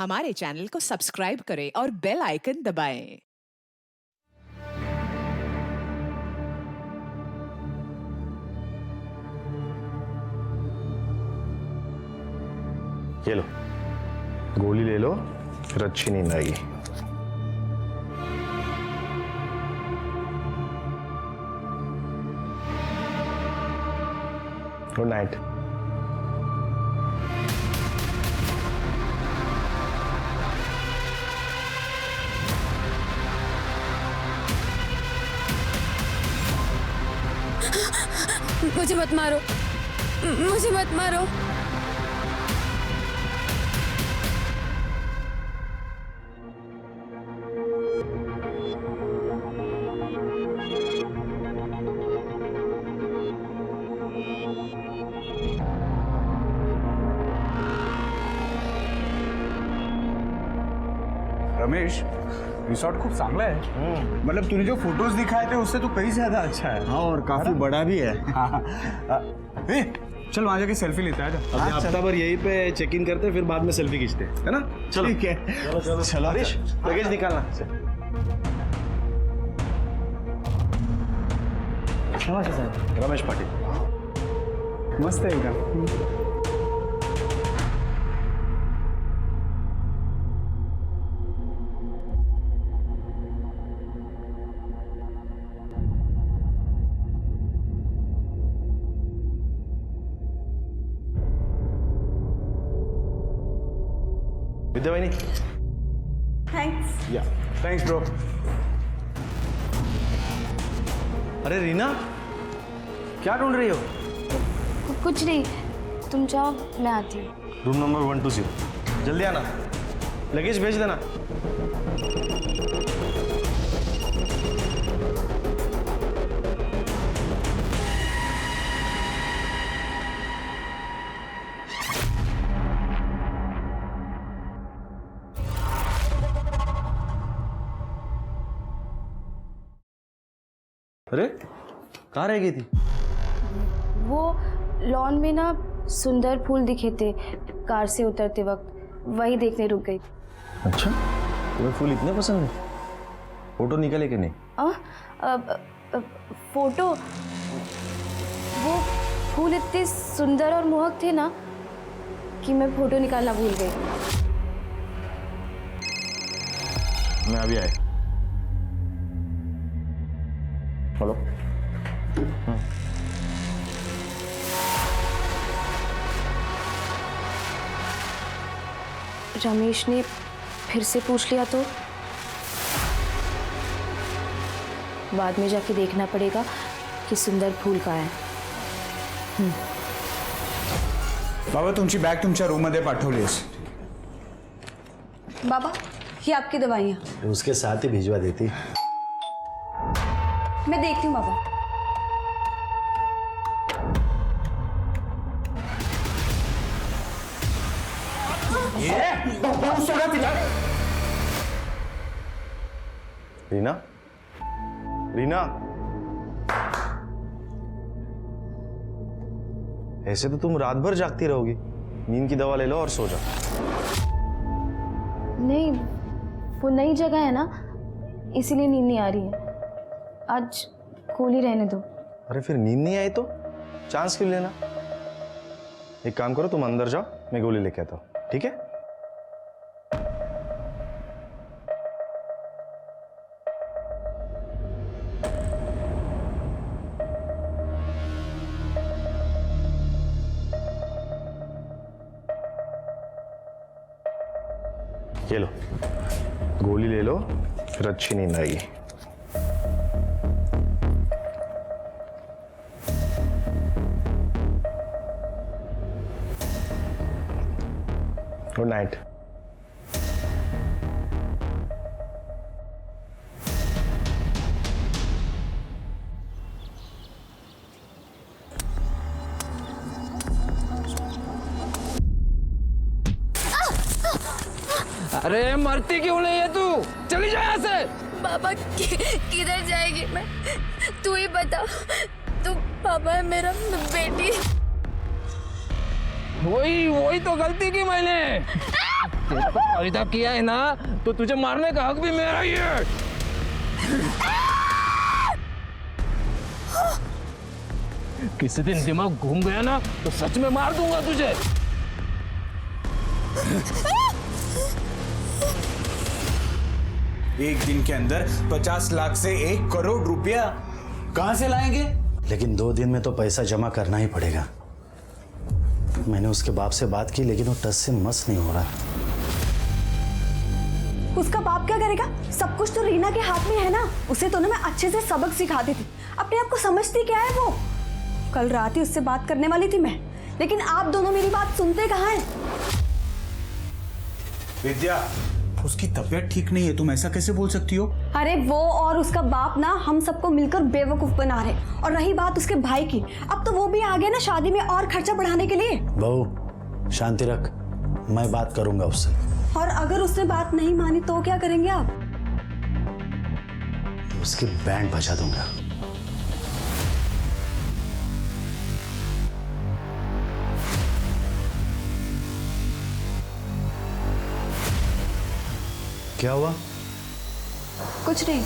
हमारे चैनल को सब्सक्राइब करें और बेल आइकन दबाएं। ये लो, गोली ले लो, फिर अच्छी नींद आएगी। Good night. मुझे मत मारो, मुझे मत मारो। रमेश, रिसॉर्ट खूप चांगला है। मतलब तूने जो फोटोज दिखाए थे उससे तो कहीं ज्यादा अच्छा है। हाँ, और काफी बड़ा भी है। ए, चल वहां जाके सेल्फी लेते हैं। अभी हफ्ता भर यहीं पे चेक इन करते, फिर बाद में सेल्फी खींचते, है ना? चलो ठीक है, चलो चलो चलो। हरीश, लगेज निकालना। रमेश पाटिल। मस्त आहे का? विद्यावाहिनी, थैंक्स। या थैंक्स ब्रो। अरे रीना, क्या ढूंढ रही हो? कुछ नहीं, तुम जाओ, मैं आती हूँ। रूम नंबर 120, जल्दी आना, लगेज भेज देना। अरे कहाँ रह गई थी? वो लॉन में ना सुंदर फूल दिखे थे कार से उतरते वक्त, वही देखने रुक गई। अच्छा, तुम्हें फूल इतने पसंद है? फोटो निकाले कि नहीं? फोटो, वो फूल इतने सुंदर और मोहक थे ना कि मैं फोटो निकालना भूल गई। मैं अभी आया। हेलो। रमेश ने फिर से पूछ लिया तो बाद में जाके देखना पड़ेगा कि सुंदर फूल कहाँ है। बाबा, तुमची बॅग तुमच्या रूम मध्ये पाठवलीस। बाबा, ये आपकी दवाइयाँ। उसके साथ ही भिजवा देती। मैं देखती हूँ बाबा। रीना, रीना, ऐसे तो तुम रात भर जागती रहोगी। नींद की दवा ले लो और सो जाओ। नहीं, वो नई जगह है ना, इसीलिए नींद नहीं आ रही है। आज गोली रहने दो। अरे फिर नींद नहीं आई तो चांस क्यों लेना? एक काम करो, तुम अंदर जाओ, मैं गोली लेके आता हूँ, ठीक है? ये लो, गोली ले लो, फिर अच्छी नींद आएगी। Good night. अरे मरती क्यों नहीं है तू? चली जा यहाँ से। पापा किधर जाएगी मैं? तू ही बता। तू पापा है मेरा बेटी। वही तो गलती की मैंने। तेरे को पैदा किया है ना तो तुझे मारने का हक भी मेरा ही है। किसी दिन दिमाग घूम गया ना तो सच में मार दूंगा तुझे। एक दिन के अंदर 50 लाख से 1 करोड़ रुपया कहां से लाएंगे? लेकिन 2 दिन में तो पैसा जमा करना ही पड़ेगा। मैंने उसके बाप से बात की लेकिन वो टस से मस नहीं हो रहा। उसका बाप क्या करेगा? सब कुछ तो रीना के हाथ में है ना। उसे तो ना मैं अच्छे से सबक सिखाती थी। अपने आप को समझती क्या है वो? कल रात ही उससे बात करने वाली थी मैं, लेकिन आप दोनों मेरी बात सुनते कहाँ हैं? विद्या, उसकी तबीयत ठीक नहीं है, तुम ऐसा कैसे बोल सकती हो? अरे वो और उसका बाप ना हम सबको मिलकर बेवकूफ बना रहे। और रही बात उसके भाई की, अब तो वो भी आ गया ना शादी में और खर्चा बढ़ाने के लिए। बहू शांति रख, मैं बात करूंगा उससे। और अगर उसने बात नहीं मानी तो क्या करेंगे आप? उसकी बैंड बजा दूंगा। क्या हुआ? कुछ नहीं।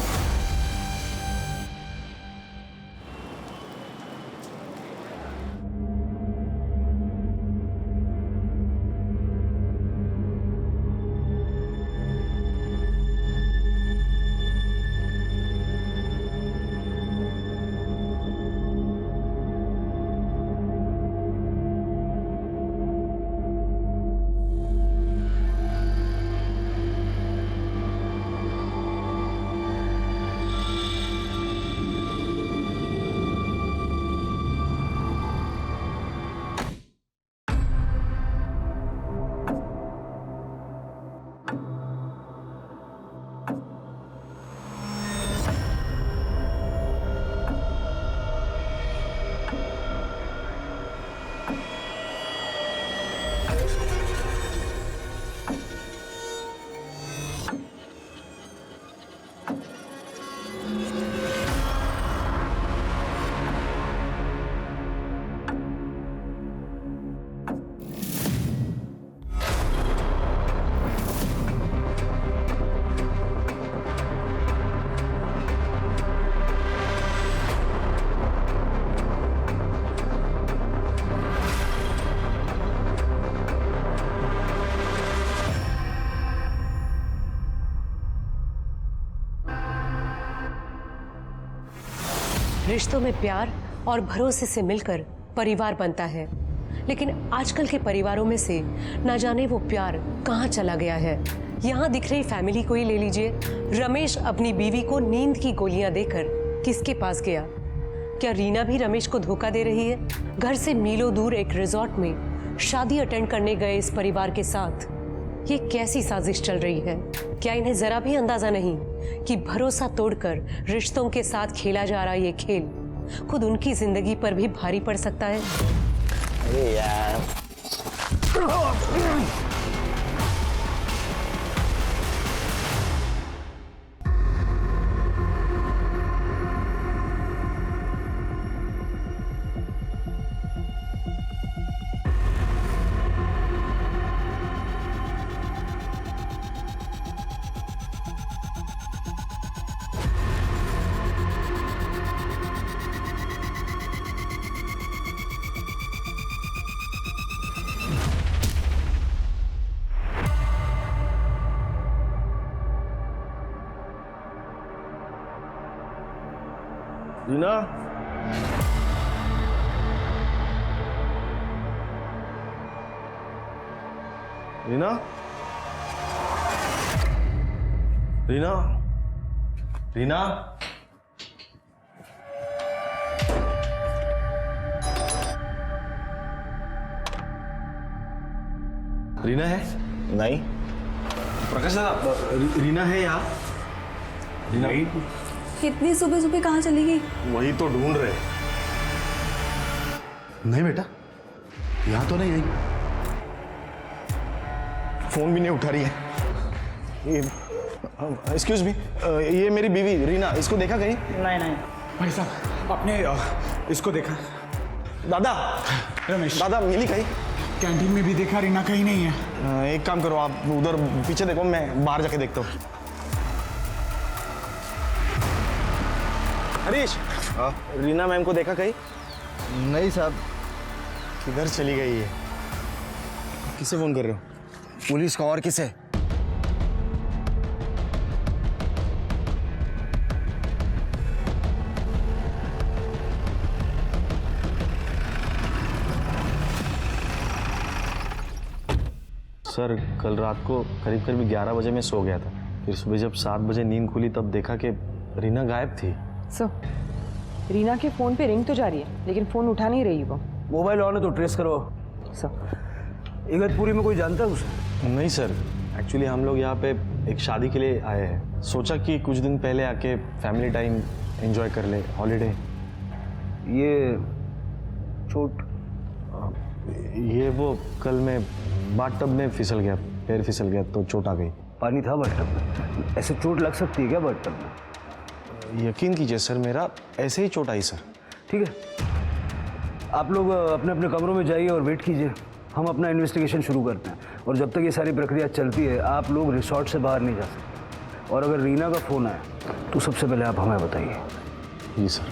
रिश्तों में प्यार और भरोसे से मिलकर परिवार बनता है, लेकिन आजकल के परिवारों में से ना जाने वो प्यार कहाँ चला गया है। यहाँ दिख रही फैमिली को ही ले लीजिए। रमेश अपनी बीवी को नींद की गोलियां देकर किसके पास गया? क्या रीना भी रमेश को धोखा दे रही है? घर से मीलों दूर एक रिजॉर्ट में शादी अटेंड करने गए इस परिवार के साथ ये कैसी साजिश चल रही है? क्या इन्हें जरा भी अंदाजा नहीं कि भरोसा तोड़कर रिश्तों के साथ खेला जा रहा ये खेल खुद उनकी जिंदगी पर भी भारी पड़ सकता है? अरे यार रीना, रीना, रीना, रीना, रीना है? नहीं। प्रकाश दादा, रीना है यहाँ? रीना इतनी सुबह सुबह कहाँ चली गई? वही तो ढूंढ रहे। नहीं बेटा, यहाँ तो नहीं आई। फोन भी नहीं उठा रही है। ये एक्सक्यूज मी, ये मेरी बीवी रीना, इसको देखा कहीं? नहीं। भाई साहब, आपने इसको देखा? दादा, रमेश, दादा मिली कहीं? कैंटीन में भी देखा, रीना कहीं नहीं है। एक काम करो, आप उधर पीछे देखो, मैं बाहर जाके देखता हूँ। हरीश, रीना मैम को देखा कहीं? नहीं साहब, किधर चली गई है? किसे फोन कर रहे हो? पुलिस का और किसे? सर, कल रात को करीब करीब 11 बजे मैं सो गया था। फिर सुबह जब 7 बजे नींद खुली तब देखा कि रीना गायब थी। सर, रीना के फ़ोन पे रिंग तो जा रही है लेकिन फ़ोन उठा नहीं रही वो। मोबाइल ऑन है तो ट्रेस करो। सर, इगतपुरी में कोई जानता है उसे? नहीं सर, एक्चुअली हम लोग यहाँ पे एक शादी के लिए आए हैं। सोचा कि कुछ दिन पहले आके फैमिली टाइम एंजॉय कर ले, हॉलीडे। ये चोट? ये वो कल मैं बाथटब में फिसल गया, पैर फिसल गया तो चोट आ गई। पानी था बाथटब में? ऐसे चोट लग सकती है क्या बाथटब में? यकीन कीजिए सर, मेरा ऐसे ही चोट आई सर। ठीक है, आप लोग अपने अपने कमरों में जाइए और वेट कीजिए। हम अपना इन्वेस्टिगेशन शुरू करते हैं और जब तक ये सारी प्रक्रिया चलती है आप लोग रिसोर्ट से बाहर नहीं जा सकते। और अगर रीना का फ़ोन आए तो सबसे पहले आप हमें बताइए। जी सर।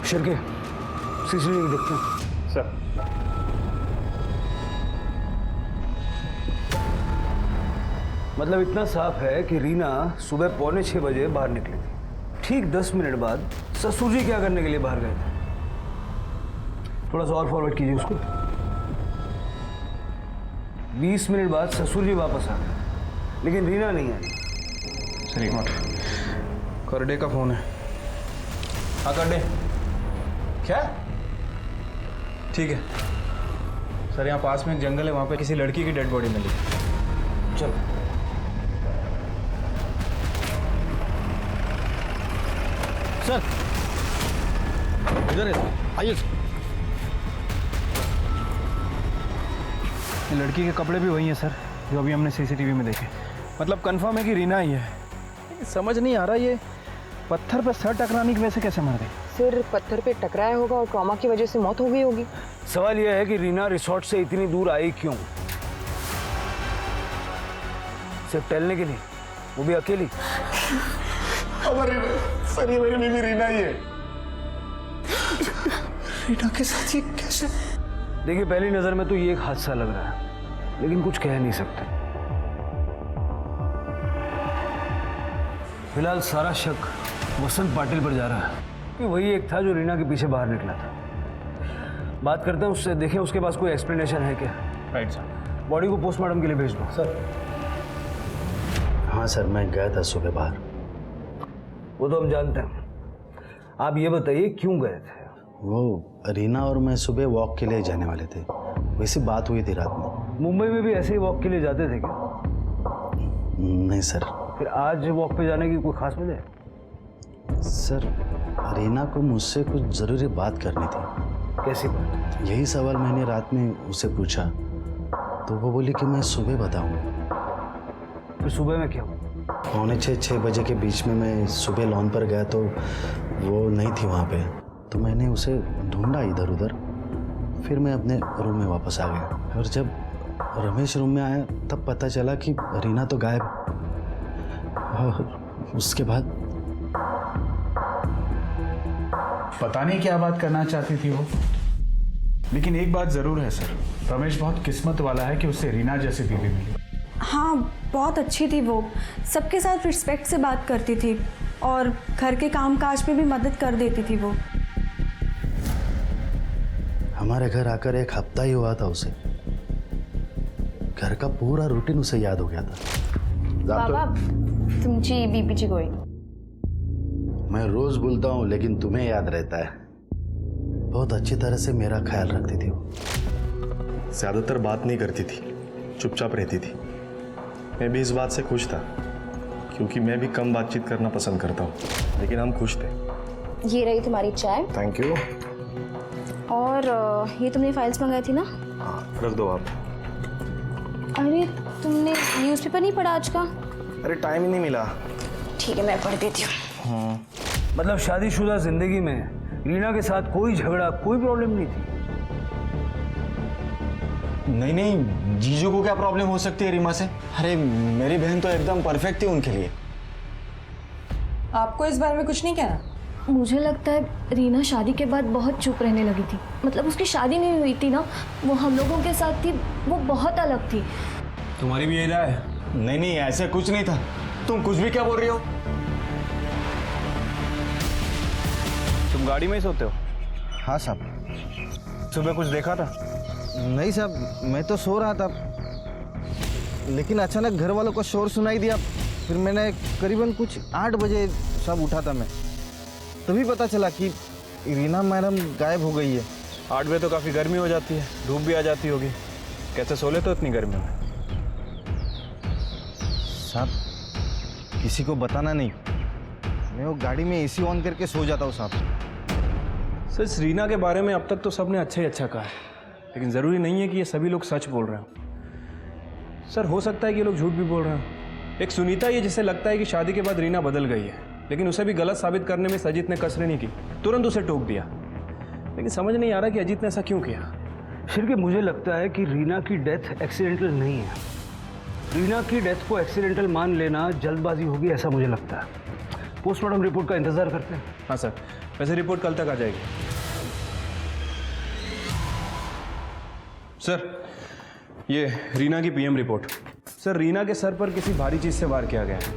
शिरके, सीसीटीवी देखते हैं। सर, मतलब इतना साफ है कि रीना सुबह 5:45 बजे बाहर निकली थी। ठीक 10 मिनट बाद ससुर जी क्या करने के लिए बाहर गए थे? थोड़ा सा और फॉरवर्ड कीजिए उसको। 20 मिनट बाद ससुर जी वापस आ गए लेकिन रीना नहीं आई। सर एक मिनट, करडे का फोन है। हाँ करडे, क्या? ठीक है सर, यहाँ पास में एक जंगल है, वहाँ पे किसी लड़की की डेड बॉडी मिली। चलो सर इधर है, आइए। लड़की के कपड़े भी वही हैं सर जो अभी हमने सीसीटीवी में देखे। मतलब कंफर्म है कि रीना ही है। समझ नहीं आ रहा ये पत्थर पर सर टकराने की वजह से कैसे मर गई। सिर पत्थर पे टकराया होगा और ट्रॉमा की वजह से मौत हो गई होगी। सवाल यह है कि रीना रिसोर्ट से इतनी दूर आई क्यों? सिर्फ टहलने के लिए, वो भी अकेली? सर ये मेरी बीवी रीना ही है। रीना के साथ ये कैसे? देखिए, पहली नजर में तो ये एक हादसा लग रहा है लेकिन कुछ कह नहीं सकते। फिलहाल सारा शक वसंत पाटिल पर जा रहा है कि वही एक था जो रीना के पीछे बाहर निकला था। बात करते हैं उससे, देखें उसके पास कोई एक्सप्लेनेशन है क्या। Right sir. बॉडी को पोस्टमार्टम के लिए भेज दो। सर। हाँ सर, मैं गया था सुबह बाहर। वो तो हम जानते हैं, आप ये बताइए क्यों गए थे? वो रीना और मैं सुबह वॉक के लिए जाने वाले थे, वैसी बात हुई थी रात में। मुंबई में भी ऐसे ही वॉक के लिए जाते थे क्या? नहीं सर। फिर आज वॉक पे जाने की कोई खास वजह है? सर, रीना को मुझसे कुछ ज़रूरी बात करनी थी। कैसी बात? यही सवाल मैंने रात में उसे पूछा तो वो बोली कि मैं सुबह बताऊंगा। फिर सुबह में क्या हुआ? 5:45-6 बजे के बीच में मैं सुबह लॉन पर गया तो वो नहीं थी वहाँ पे, तो मैंने उसे ढूंढा इधर उधर। फिर मैं अपने रूम में वापस आ गया और जब रमेश रूम में आया तब पता चला कि रीना तो गायब। और उसके बाद पता नहीं क्या बात करना चाहती थी वो, लेकिन एक बात जरूर है सर, रमेश बहुत किस्मत वाला है कि उससे रीना जैसी बीवी मिली। हाँ, बहुत अच्छी थी वो, सबके साथ रिस्पेक्ट से बात करती थी और घर के काम काज में भी मदद कर देती थी वो। हमारे घर आकर 1 हफ्ता ही हुआ था उसे, घर का पूरा रूटीन उसे याद हो गया था। बाबा तुमची बीपीची गोळी। मैं रोज बोलता हूँ लेकिन तुम्हें याद रहता है। बहुत अच्छी तरह से मेरा ख्याल रखती थी वो। ज़्यादातर बात नहीं करती थी, चुपचाप रहती थी। मैं भी इस बात से खुश था क्योंकि मैं भी कम बातचीत करना पसंद करता हूँ, लेकिन हम खुश थे। ये रही तुम्हारी चाय। Thank you. और ये तुमने फाइल्स मंगाई थी ना? हाँ, रख दो आप। अरे तुमने न्यूज़पेपर नहीं पढ़ा आज का? अरे टाइम ही नहीं मिला। ठीक है, मैं पढ़ देती हूँ। मतलब शादीशुदा जिंदगी में रीना के साथ कोई झगड़ा, कोई प्रॉब्लम नहीं थी? नहीं नहीं, जीजू को क्या प्रॉब्लम हो सकती है रीमा से? अरे मेरी बहन तो एकदम परफेक्ट थी उनके लिए। आपको इस बारे में कुछ नहीं कहना? मुझे लगता है रीना शादी के बाद बहुत चुप रहने लगी थी। मतलब उसकी शादी नहीं हुई थी ना, वो हम लोगों के साथ थी, वो बहुत अलग थी। तुम्हारी भी यही राय है? नहीं नहीं, ऐसा कुछ नहीं था। तुम कुछ भी क्या बोल रही हो? तुम गाड़ी में ही सोते हो? हाँ साहब। सुबह कुछ देखा था? नहीं साहब, मैं तो सो रहा था, लेकिन अचानक घर वालों का शोर सुनाई दिया। फिर मैंने करीबन कुछ 8 बजे सब उठा था मैं, तभी पता चला कि रीना मैडम गायब हो गई है। 8 बजे तो काफ़ी गर्मी हो जाती है, धूप भी आ जाती होगी। कैसे सो लेते हो इतनी गर्मी में? साहब किसी को बताना नहीं, मैं वो गाड़ी में एसी ऑन करके सो जाता हूँ साहब। सच रीना के बारे में अब तक तो सबने अच्छा ही अच्छा कहा है, लेकिन ज़रूरी नहीं है कि ये सभी लोग सच बोल रहे हो। सर हो सकता है कि ये लोग झूठ भी बोल रहे हो। एक सुनीता ये जिसे लगता है कि शादी के बाद रीना बदल गई है, लेकिन उसे भी गलत साबित करने में अजीत ने कसर नहीं की, तुरंत उसे टोक दिया। लेकिन समझ नहीं आ रहा कि अजीत ने ऐसा क्यों किया। फिर के मुझे लगता है कि रीना की डेथ एक्सीडेंटल नहीं है। रीना की डेथ को एक्सीडेंटल मान लेना जल्दबाजी होगी, ऐसा मुझे लगता है। पोस्टमार्टम रिपोर्ट का इंतजार करते हैं। हाँ सर, वैसे रिपोर्ट कल तक आ जाएगी। सर ये रीना की पीएम रिपोर्ट। सर रीना के सर पर किसी भारी चीज़ से वार किया गया है,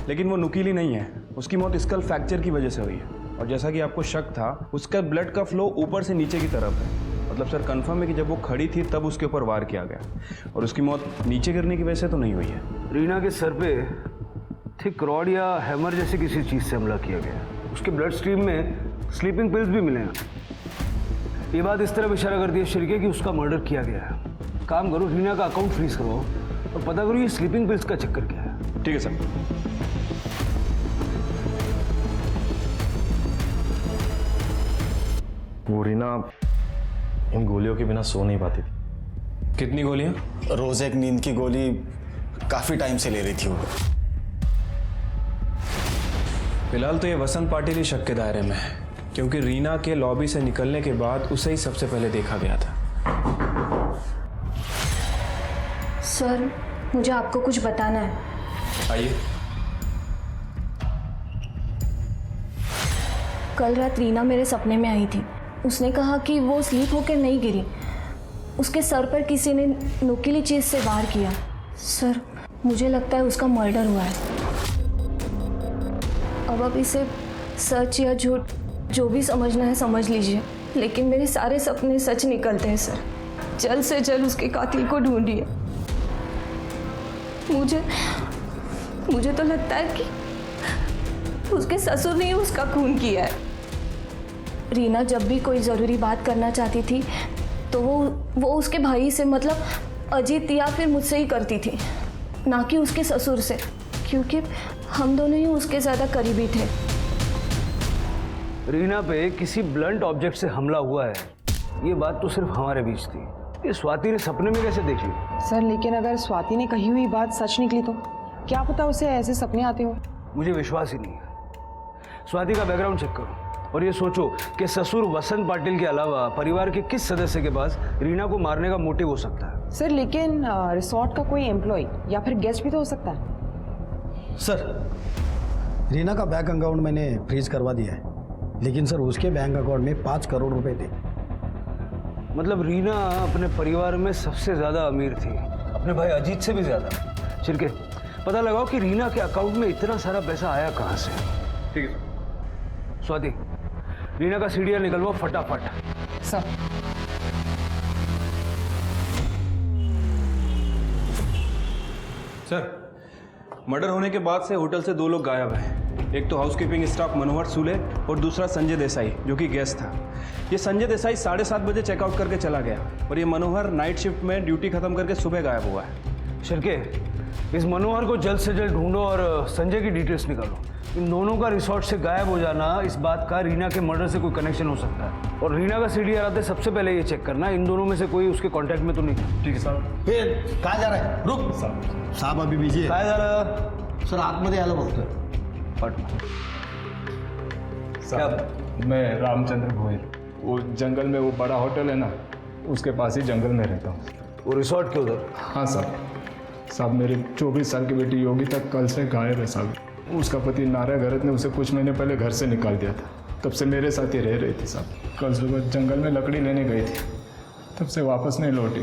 लेकिन वो नुकीली नहीं है। उसकी मौत स्कल फ्रैक्चर की वजह से हुई है, और जैसा कि आपको शक था, उसका ब्लड का फ्लो ऊपर से नीचे की तरफ है। मतलब सर कंफर्म है कि जब वो खड़ी थी तब उसके ऊपर वार किया गया, और उसकी मौत नीचे गिरने की वजह से तो नहीं हुई है। रीना के सर पे थिक रॉड या हैमर जैसी किसी चीज़ से हमला किया गया। उसके ब्लड स्ट्रीम में स्लीपिंग पिल्स भी मिले हैं। ये बात इस तरह इशारा करती है शिरके कि उसका मर्डर किया गया है। काम करो, रीना का अकाउंट फ्रीज करो और पता करो ये स्लीपिंग पिल्स का चक्कर क्या है। ठीक है सर। वो रीना इन गोलियों के बिना सो नहीं पाती थी। कितनी गोलियां? रोज एक नींद की गोली काफी टाइम से ले रही थी वो। फिलहाल तो ये वसंत पाटिल ही शक के दायरे में है, क्योंकि रीना के लॉबी से निकलने के बाद उसे ही सबसे पहले देखा गया था। सर मुझे आपको कुछ बताना है। आइए। कल रात रीना मेरे सपने में आई थी। उसने कहा कि वो स्लीप होकर नहीं गिरी, उसके सर पर किसी ने नुकीली चीज़ से वार किया। सर मुझे लगता है उसका मर्डर हुआ है। अब इसे सच या झूठ जो भी समझना है समझ लीजिए, लेकिन मेरे सारे सपने सच निकलते हैं सर। जल्द से जल्द उसके कातिल को ढूंढिए। मुझे तो लगता है कि उसके ससुर ने ही उसका खून किया है। रीना जब भी कोई ज़रूरी बात करना चाहती थी तो वो उसके भाई से, मतलब अजीत या फिर मुझसे ही करती थी, ना कि उसके ससुर से, क्योंकि हम दोनों ही उसके ज़्यादा करीबी थे। रीना पे किसी ब्लंट ऑब्जेक्ट से हमला हुआ है, ये बात तो सिर्फ हमारे बीच थी। ये स्वाति ने सपने में कैसे देख ली? सर लेकिन अगर स्वाति ने कही हुई बात सच निकली तो क्या पता उसे ऐसे सपने आते हो। मुझे विश्वास ही नहीं है। स्वाति का बैकग्राउंड चेक करो और ये सोचो कि ससुर वसंत पाटिल के अलावा परिवार के किस सदस्य के पास रीना को मारने का मोटिव हो सकता है। सर लेकिन रिसोर्ट का कोई एम्प्लॉय या फिर गेस्ट भी तो हो सकता है। सर रीना का बैंक अकाउंट मैंने फ्रीज करवा दिया है, लेकिन सर उसके बैंक अकाउंट में 5 करोड़ रुपए थे। मतलब रीना अपने परिवार में सबसे ज़्यादा अमीर थी, अपने भाई अजीत से भी ज़्यादा। शिरके पता लगाओ कि रीना के अकाउंट में इतना सारा पैसा आया कहाँ से। ठीक है स्वाति, रीना का सीडीआर निकलवाओ फटाफट। सर सर मर्डर होने के बाद से होटल से 2 लोग गायब हैं। एक तो हाउसकीपिंग स्टाफ मनोहर सूले और दूसरा संजय देसाई जो कि गेस्ट था। ये संजय देसाई 7:30 बजे चेकआउट करके चला गया और ये मनोहर नाइट शिफ्ट में ड्यूटी खत्म करके सुबह गायब हुआ है। शिरके इस मनोहर को जल्द से जल्द ढूंढो और संजय की डिटेल्स निकालो। इन दोनों का रिसोर्ट से गायब हो जाना इस बात का रीना के मर्डर से कोई कनेक्शन हो सकता है, और रीना का सीडीआर आते सबसे पहले ये चेक करना इन दोनों में से कोई उसके कांटेक्ट में तो नहीं। ठीक है साहब। फिर कहाँ जा रहा है? रुक साहब अभी बिजी है। काय झालं? सर आतमध्ये आलं बोलतोय। साहब मैं रामचंद्र गोयल, वो जंगल में वो बड़ा होटल है ना, उसके पास ही जंगल में रहता हूँ। वो रिसोर्ट के उधर? हाँ साहब मेरी 24 साल की बेटी योगिता कल से गायब है साहब। उसका पति नारायण गरत ने उसे कुछ महीने पहले घर से निकाल दिया था। तब से मेरे साथ ही रह रही थी साहब। कल सुबह जंगल में लकड़ी लेने गई थी, तब से वापस नहीं लौटी।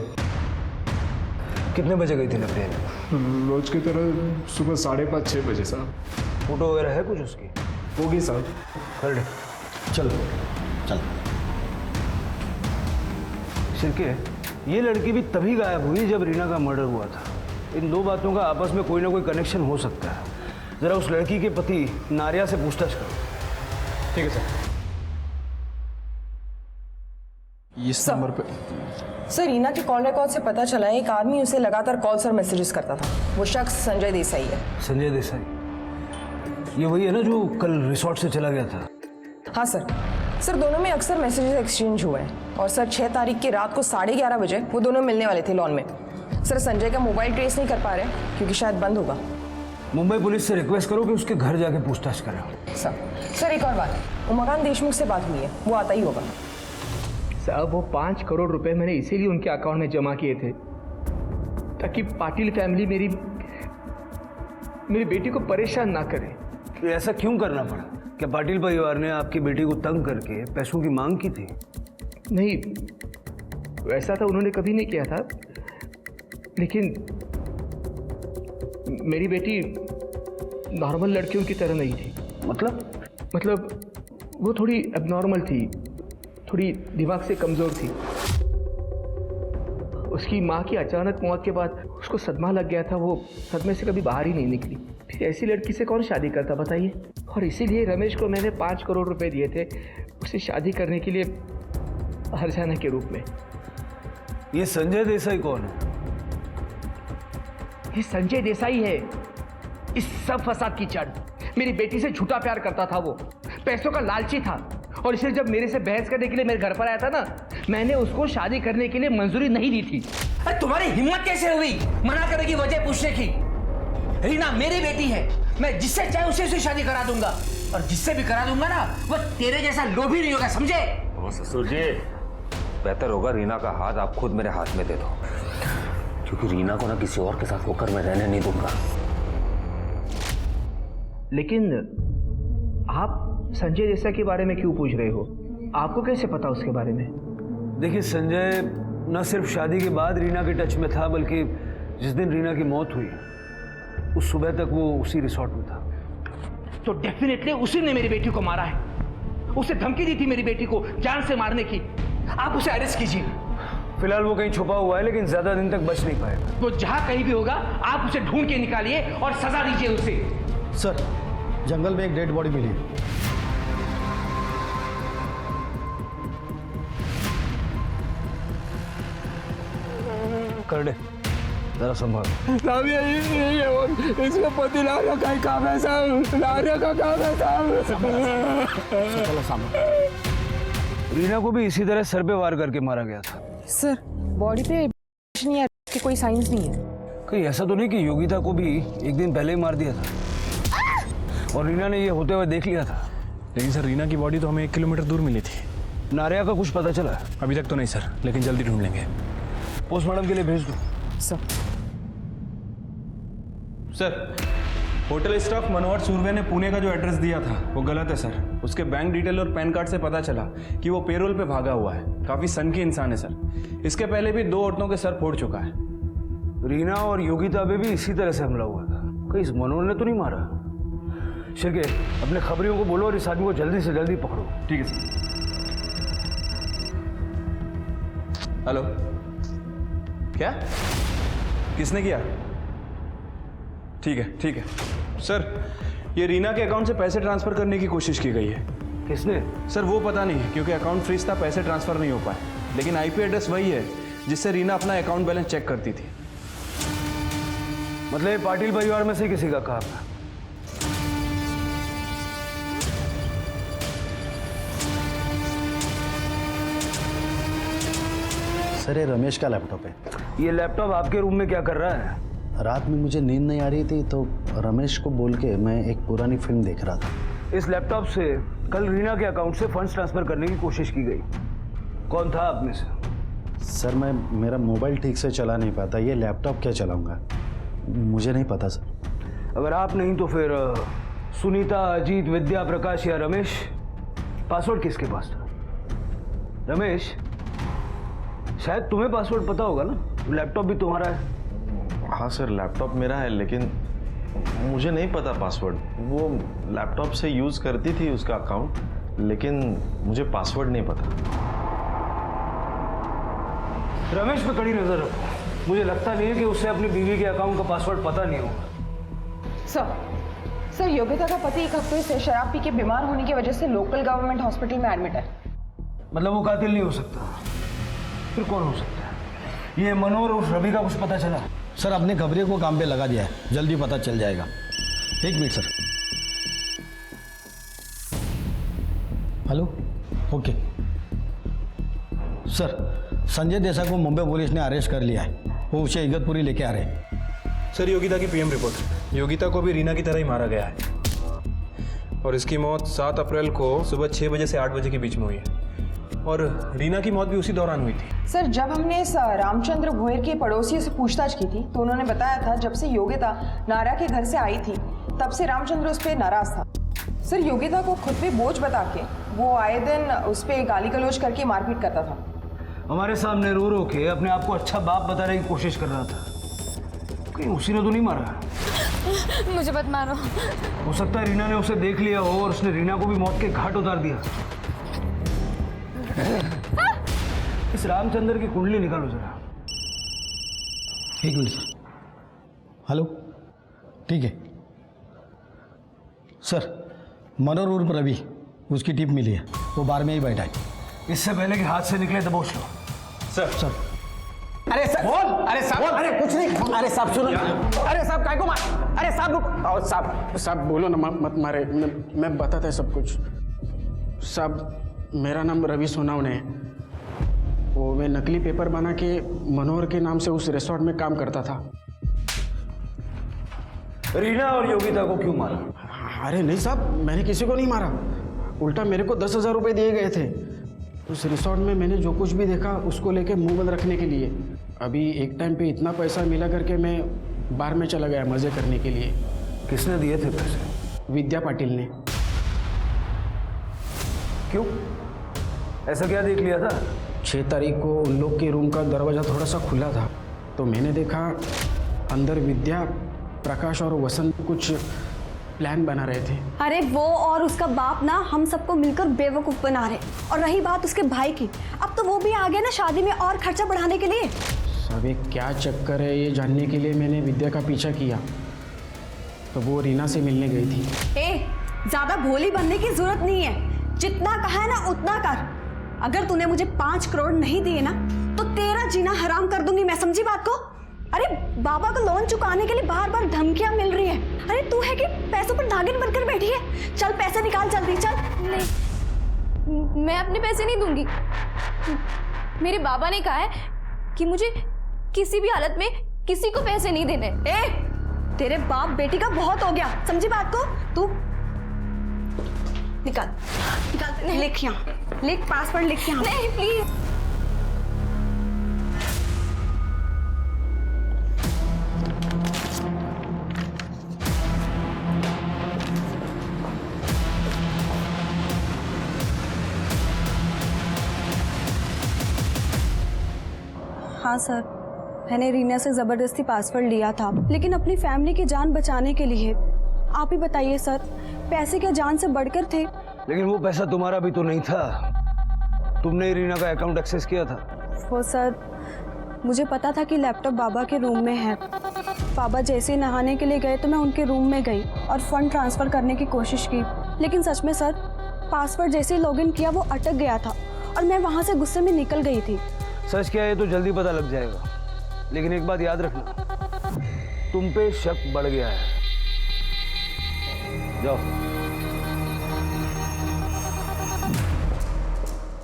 कितने बजे गई थी लकड़ी लेने? रोज की तरह सुबह 5:30-6 बजे साहब। फोटो वगैरह है कुछ उसकी? होगी साहब। कर दे। चलो चल। शिरके, ये लड़की भी तभी गायब हुई जब रीना का मर्डर हुआ था। इन दो बातों का आपस में कोई ना कोई कनेक्शन हो सकता है। जरा उस लड़की के पति नारिया से पूछताछ करो। ठीक है सर। इस नंबर पे सर रीना के कॉल रिकॉर्ड से पता चला है एक आदमी उसे लगातार कॉल्स और मैसेजेस करता था। वो शख्स संजय देसाई है। संजय देसाई, ये वही है ना जो कल रिसोर्ट से चला गया था? हाँ सर दोनों में अक्सर मैसेजेस एक्सचेंज हुए हैं और सर 6 तारीख की रात को 11:30 बजे वो दोनों मिलने वाले थे लॉन में। सर संजय का मोबाइल ट्रेस नहीं कर पा रहे क्योंकि शायद बंद होगा। मुंबई पुलिस से रिक्वेस्ट करो कि उसके घर जाके पूछताछ करें। सर एक और बात, उमाकांत देशमुख से बात हुई है, वो आता ही होगा। साहब वो 5 करोड़ रुपए मैंने इसीलिए उनके अकाउंट में जमा किए थे ताकि पाटिल फैमिली मेरी बेटी को परेशान ना करे। तो ऐसा क्यों करना पड़ा? क्या पाटिल परिवार ने आपकी बेटी को तंग करके पैसों की मांग की थी? नहीं, वैसा तो उन्होंने कभी नहीं किया था, लेकिन मेरी बेटी नॉर्मल लड़कियों की तरह नहीं थी। मतलब वो थोड़ी एबनॉर्मल थी, थोड़ी दिमाग से कमज़ोर थी। उसकी माँ की अचानक मौत के बाद उसको सदमा लग गया था। वो सदमे से कभी बाहर ही नहीं निकली। फिर ऐसी लड़की से कौन शादी करता बताइए? और इसीलिए रमेश को मैंने 5 करोड़ रुपए दिए थे उसे शादी करने के लिए हर्जाना के रूप में। ये संजय देसाई कौन है? ये संजय देसाई है इस सब फसाद की जड़। मेरी बेटी से झूठा प्यार करता था, वो पैसों का लालची था और इसलिए जब मेरे से बहस करने के लिए मेरे घर पर आया था ना, मैंने उसको शादी करने के लिए मंजूरी नहीं दी थी। अरे तुम्हारी हिम्मत कैसे हुई मना करने की वजह पूछने की? रीना मेरी बेटी है, मैं जिससे चाहे उसे से शादी करा दूंगा और जिससे भी करा दूंगा ना वो तेरे जैसा लोभी नहीं होगा, समझे? ससुर जी, बेहतर होगा रीना का हाथ आप खुद मेरे हाथ में दे दो, क्योंकि रीना को ना किसी और के साथ होकर मैं रहने नहीं दूंगा। लेकिन आप संजय देसाई के बारे में क्यों पूछ रहे हो? आपको कैसे पता उसके बारे में? देखिए, संजय न सिर्फ शादी के बाद रीना के टच में था, बल्कि जिस दिन रीना की मौत हुई उस सुबह तक वो उसी रिसोर्ट में था। तो डेफिनेटली उसी ने मेरी बेटी को मारा है। उसे धमकी दी थी मेरी बेटी को जान से मारने की। आप उसे अरेस्ट कीजिए। फिलहाल वो कहीं छुपा हुआ है, लेकिन ज्यादा दिन तक बच नहीं पाएगा। तो जहां कहीं भी होगा आप उसे ढूंढ के निकालिए और सजा दीजिए उसे। सर, जंगल में एक डेड बॉडी मिली है। कर दे, जरा संभाल। इसका पति लारिया का काम है साहब, लारिया का काम है साहब। रीना को भी इसी तरह सर पे वार करके मारा गया था। सर बॉडी पे नहीं है, कि कोई साइंस नहीं है। कहीं ऐसा तो नहीं कि योगिता को भी एक दिन पहले ही मार दिया था और रीना ने ये होते हुए देख लिया था? लेकिन सर रीना की बॉडी तो हमें 1 किलोमीटर दूर मिली थी। नारिया का कुछ पता चला? अभी तक तो नहीं सर, लेकिन जल्दी ढूंढ लेंगे। पोस्टमार्टम के लिए भेज दो। सर, होटल स्टाफ मनोहर सूर्वे ने पुणे का जो एड्रेस दिया था वो गलत है सर। उसके बैंक डिटेल और पैन कार्ड से पता चला कि वो पेरोल पे भागा हुआ है। काफी सनकी इंसान है सर। इसके पहले भी 2 औरतों के सर फोड़ चुका है। रीना और योगिता पे भी इसी तरह से हमला हुआ था। कहीं इस मनोहर ने तो नहीं मारा? शिरके, अपने खबरियों को बोलो और इस आदमी को जल्दी से जल्दी पकड़ो। ठीक है सर। हेलो, क्या? किसने किया? ठीक है सर। ये रीना के अकाउंट से पैसे ट्रांसफर करने की कोशिश की गई है। किसने? सर वो पता नहीं, क्योंकि अकाउंट फ्रीज था, पैसे ट्रांसफर नहीं हो पाए। लेकिन आईपी एड्रेस वही है जिससे रीना अपना अकाउंट बैलेंस चेक करती थी। मतलब ये पाटिल परिवार में से किसी का काम है? सर, ये रमेश का लैपटॉप है। ये लैपटॉप आपके रूम में क्या कर रहा है? रात में मुझे नींद नहीं आ रही थी तो रमेश को बोल के मैं एक पुरानी फिल्म देख रहा था। इस लैपटॉप से कल रीना के अकाउंट से फंड्स ट्रांसफर करने की कोशिश की गई। कौन था आप में से? सर मेरा मोबाइल ठीक से चला नहीं पाता, ये लैपटॉप क्या चलाऊंगा मुझे नहीं पता सर। अगर आप नहीं तो फिर सुनीता, अजीत, विद्या, प्रकाश या रमेश। पासवर्ड किसके पास था? रमेश, शायद तुम्हें पासवर्ड पता होगा ना, लैपटॉप भी तुम्हारा है। हाँ सर, लैपटॉप मेरा है, लेकिन मुझे नहीं पता पासवर्ड। वो लैपटॉप से यूज़ करती थी उसका अकाउंट, लेकिन मुझे पासवर्ड नहीं पता। रमेश पे कड़ी नजर रखो, मुझे लगता नहीं है कि उसे अपनी बीवी के अकाउंट का पासवर्ड पता नहीं होगा। सर योगिता का पति एक हफ्ते से शराब पी के बीमार होने की वजह से लोकल गवर्नमेंट हॉस्पिटल में एडमिट है। मतलब वो कातिल नहीं हो सकता, फिर कौन हो सकता है? ये मनोहर और रवि का कुछ पता चला? सर अपने खबरियों को काम पे लगा दिया है, जल्दी पता चल जाएगा। एक minute sir. Hello, okay sir, Sanjay Desai को मुंबई पुलिस ने अरेस्ट कर लिया है, वो उसे इगतपुरी लेके आ रहे हैं। सर योगिता की पीएम रिपोर्ट। योगिता को भी रीना की तरह ही मारा गया है और इसकी मौत 7 अप्रैल को सुबह 6 बजे से 8 बजे के बीच में हुई है और रीना की मौत भी उसी दौरान हुई थी। सर जब हमने इस रामचंद्र भोयर के पड़ोसियों से पूछताछ की थी तो उन्होंने बताया था जब से योगिता नारा के घर से आई थी तब से रामचंद्र उस पर नाराज था। सर योगिता को खुद पे बोझ बता के वो आए दिन उस पर गाली गलौज करके मारपीट करता था। हमारे सामने रो रो के अपने आप को अच्छा बाप बताने की कोशिश कर रहा था। कहीं उसी ने तो नहीं मारा? मुझे मत मारो। हो सकता है रीना ने उसे देख लिया हो और उसने रीना को भी मौत के घाट उतार दिया। इस रामचंद्र की कुंडली निकालो जरा। एक मिनट सर। हेलो, ठीक है सर, मनोहर उर्फ रवि, उसकी टिप मिली है, वो बार में ही बैठा है। इससे पहले कि हाथ से निकले दबोच लो। सर अरे सर बोल। अरे साहब, अरे कुछ नहीं। अरे साहब सुनो। अरे साहब काय को मार? अरे साहब रुक। और साहब बोलो ना, मत मारे। मैं बताता है सब कुछ। साहब मेरा नाम रवि सोनावने है। वो मैं नकली पेपर बना के मनोहर के नाम से उस रिसोर्ट में काम करता था। रीना और योगिता को क्यों मारा? अरे नहीं साहब, मैंने किसी को नहीं मारा, उल्टा मेरे को 10,000 रुपये दिए गए थे उस रिसोर्ट में। मैंने जो कुछ भी देखा उसको लेके मुंह बंद रखने के लिए। अभी एक टाइम पे इतना पैसा मिला करके मैं बार में चला गया मज़े करने के लिए। किसने दिए थे पैसे? विद्या पाटिल ने। क्यों, ऐसा क्या देख लिया था? 6 तारीख को उन लोग के रूम का दरवाज़ा थोड़ा सा खुला था तो मैंने देखा अंदर विद्या, प्रकाश और वसंत कुछ प्लान बना रहे थे। अरे वो और उसका बाप ना हम सबको मिलकर बेवकूफ़ बना रहे। और रही बात उसके भाई की, अब तो वो भी आ गया ना शादी में और खर्चा बढ़ाने के लिए। सब एक क्या चक्कर है ये जानने के लिए मैंने विद्या का पीछा किया तो वो रीना से मिलने गई थी। ज़्यादा भोली बनने की जरूरत नहीं है, जितना कहा है ना उतना कर। अगर तूने मुझे 5 करोड़ नहीं दिए ना तो तेरा जीना हराम कर दूंगी मैं, समझी बात को? अरे बाबा को लोन चुकाने के लिए बार बार धमकियां मिल रही है। अरे तू है कि पैसों पर नागिन बनकर बैठी है? चल पैसे निकाल जल्दी, चल। नहीं, मैं अपने पैसे नहीं दूंगी। मेरे बाबा ने कहा है कि मुझे किसी भी हालत में किसी को पैसे नहीं देने। तेरे बाप बेटी का बहुत हो गया, समझी बात को? तू निकाल निकाल, लिख यहाँ, लिख पासवर्ड, लिख यहाँ। नहीं प्लीज। हाँ सर, मैंने रीना से ज़बरदस्ती पासवर्ड लिया था, लेकिन अपनी फैमिली की जान बचाने के लिए। आप ही बताइए सर, पैसे क्या जान से बढ़कर थे? लेकिन वो पैसा तुम्हारा भी तो नहीं था, तुमने ही रीना का अकाउंट एक्सेस किया था। वो सर, मुझे पता था कि लैपटॉप बाबा के रूम में है। बाबा जैसे ही नहाने के लिए गए तो मैं उनके रूम में गई और फंड ट्रांसफ़र करने की कोशिश की, लेकिन सच में सर, पासवर्ड जैसे ही लॉगिन किया वो अटक गया था और मैं वहाँ से गुस्से में निकल गई थी। सच क्या है तो जल्दी पता लग जाएगा, लेकिन एक बात याद रखना, तुम पे शक बढ़ गया है। जाओ।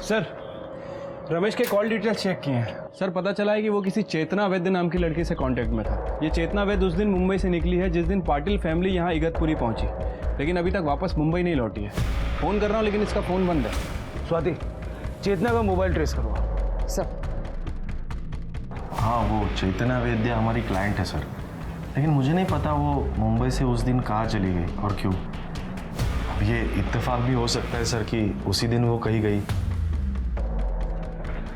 सर रमेश के कॉल डिटेल्स चेक किए हैं सर, पता चला है कि वो किसी चेतना वैद्य नाम की लड़की से कांटेक्ट में था। ये चेतना वैद्य उस दिन मुंबई से निकली है जिस दिन पाटिल फैमिली यहाँ इगतपुरी पहुंची, लेकिन अभी तक वापस मुंबई नहीं लौटी है। फ़ोन कर रहा हूँ लेकिन इसका फ़ोन बंद है। स्वाति, चेतना का मोबाइल ट्रेस करो। सर हाँ, वो चैतना वैद्य हमारी क्लाइंट है सर, लेकिन मुझे नहीं पता वो मुंबई से उस दिन कहाँ चली गई और क्यों। अब ये इत्तेफाक भी हो सकता है सर कि उसी दिन वो कहीं गई।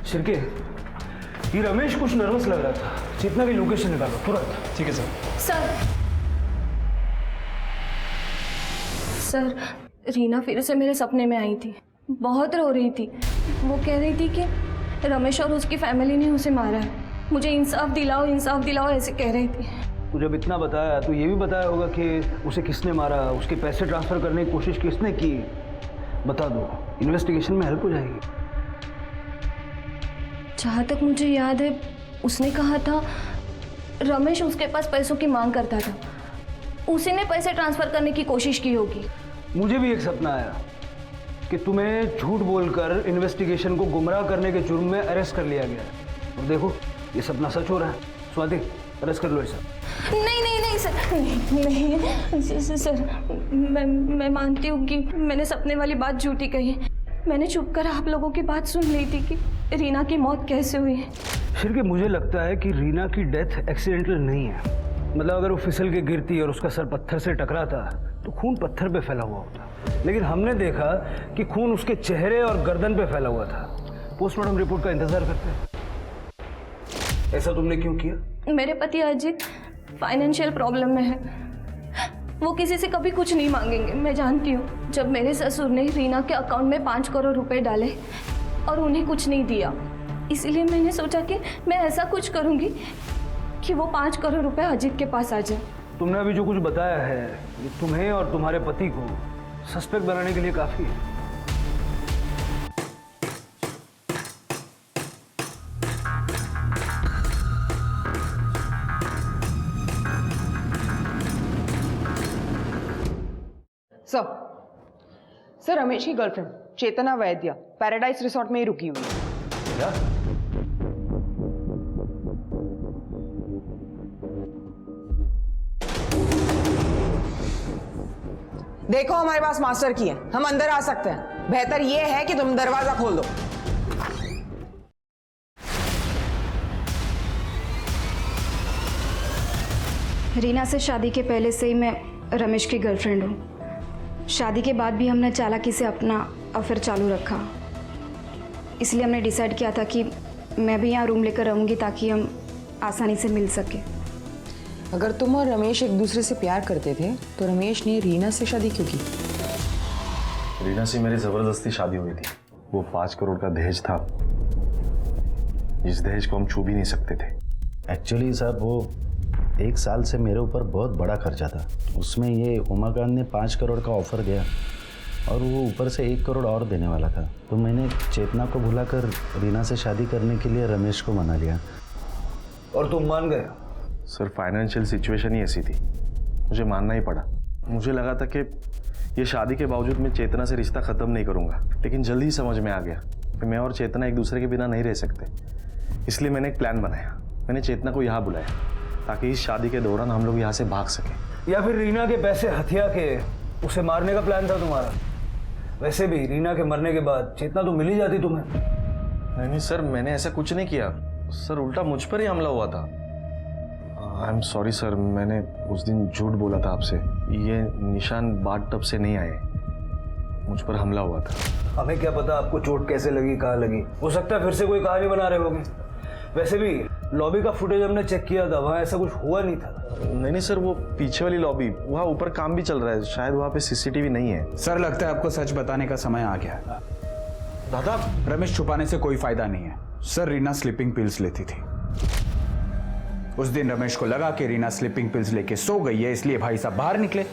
शिरके, ये रमेश कुछ नर्वस लग रहा था। चेतना की लोकेशन निकालो तुरंत। ठीक है सर। सर रीना फिर से मेरे सपने में आई थी, बहुत रो रही थी। वो कह रही थी कि रमेश और उसकी फैमिली ने उसे मारा है, मुझे इंसाफ दिलाओ ऐसे कह रही थी। तू जब इतना बताया तो ये भी बताया होगा कि उसे किसने मारा, उसके पैसे ट्रांसफर करने की कोशिश किसने की। बता दो, इन्वेस्टिगेशन में हेल्प हो जाएगी। जहाँ तक मुझे याद है उसने कहा था रमेश उसके पास पैसों की मांग करता था, उसी ने पैसे ट्रांसफर करने की कोशिश की होगी। मुझे भी एक सपना आया कि तुम्हें झूठ बोलकर इन्वेस्टिगेशन को गुमराह करने के जुर्म में अरेस्ट कर लिया गया है। और देखो ये सपना सच हो रहा है। स्वाति, अरेस्ट कर लो इसे। नहीं सर, नहीं सर, मैं मानती हूँ कि मैंने सपने वाली बात झूठी कही। मैंने चुप कर आप लोगों की बात सुन ली थी कि रीना की मौत कैसे हुई है। फिर कि मुझे लगता है कि रीना की डेथ एक्सीडेंटल नहीं है। मतलब अगर वो फिसल के गिरती और उसका सर पत्थर से टकराता तो खून पत्थर पे फैला हुआ होता, लेकिन हमने देखा कि खून उसके चेहरे और गर्दन पे फैला हुआ था। पोस्टमार्टम रिपोर्ट का इंतजार करते हैं। ऐसा तुमने क्यों किया? मेरे पति अजीत फाइनेंशियल प्रॉब्लम में है, वो किसी से कभी कुछ नहीं मांगेंगे, मैं जानती हूँ। जब मेरे ससुर ने रीना के अकाउंट में 5 करोड़ रुपए डाले और उन्हें कुछ नहीं दिया, इसीलिए मैंने सोचा कि मैं ऐसा कुछ करूँगी कि वो 5 करोड़ रुपए अजीत के पास आ जाए। तुमने अभी जो कुछ बताया है ये तुम्हें और तुम्हारे पति को सस्पेक्ट बनाने के लिए काफी है। सर रमेश की गर्लफ्रेंड चेतना वैद्य पैराडाइज रिसोर्ट में ही रुकी हुई है। क्या? देखो हमारे पास मास्टर की है, हम अंदर आ सकते हैं। बेहतर यह है कि तुम दरवाजा खोल दो। रीना से शादी के पहले से ही मैं रमेश की गर्लफ्रेंड हूँ। शादी के बाद भी हमने चालाकी से अपना अफेयर चालू रखा, इसलिए हमने डिसाइड किया था कि मैं भी यहाँ रूम लेकर रहूँगी ताकि हम आसानी से मिल सके। अगर तुम और रमेश एक दूसरे से प्यार करते थे तो रमेश ने रीना से शादी क्यों की? रीना से मेरी जबरदस्ती शादी हुई थी। वो 5 करोड़ का दहेज था, जिस दहेज को हम छू भी नहीं सकते थे। एक्चुअली साहब वो 1 साल से मेरे ऊपर बहुत बड़ा खर्चा था। उसमें ये उमाकांत ने 5 करोड़ का ऑफर दिया और वो ऊपर से 1 करोड़ और देने वाला था। तो मैंने चेतना को भुलाकर रीना से शादी करने के लिए रमेश को मना लिया। और तुम मान गए? सर फाइनेंशियल सिचुएशन ही ऐसी थी, मुझे मानना ही पड़ा। मुझे लगा था कि ये शादी के बावजूद मैं चेतना से रिश्ता ख़त्म नहीं करूँगा, लेकिन जल्दी ही समझ में आ गया कि मैं और चेतना एक दूसरे के बिना नहीं रह सकते। इसलिए मैंने एक प्लान बनाया। मैंने चेतना को यहाँ बुलाया ताकि इस शादी के दौरान हम लोग यहाँ से भाग सकें। या फिर रीना के पैसे हथिया के उसे मारने का प्लान था तुम्हारा? वैसे भी रीना के मरने के बाद चेतना तो मिल ही जाती तुम्हें। नहीं सर, मैंने ऐसा कुछ नहीं किया सर, उल्टा मुझ पर ही हमला हुआ था। आई एम सॉरी सर, मैंने उस दिन झूठ बोला था आपसे। ये निशान बाथ टब से नहीं आए, मुझ पर हमला हुआ था। हमें क्या पता आपको चोट कैसे लगी, कहाँ लगी। हो सकता है फिर से कोई कहानी बना रहे होंगे। वैसे भी लॉबी का फुटेज हमने चेक किया था, वहाँ ऐसा कुछ हुआ नहीं था। नहीं सर, वो पीछे वाली लॉबी, वहाँ ऊपर काम भी चल रहा है, शायद वहाँ पे सीसीटीवी नहीं है। सर लगता है आपको सच बताने का समय आ गया है। दादा, रमेश छुपाने से कोई फायदा नहीं है। सर रीना स्लीपिंग पिल्स लेती थी। उस दिन रमेश को लगा कि रीना स्लीपिंग पिल्स लेके सो गई है, इसलिए भाई साहब बाहर निकले।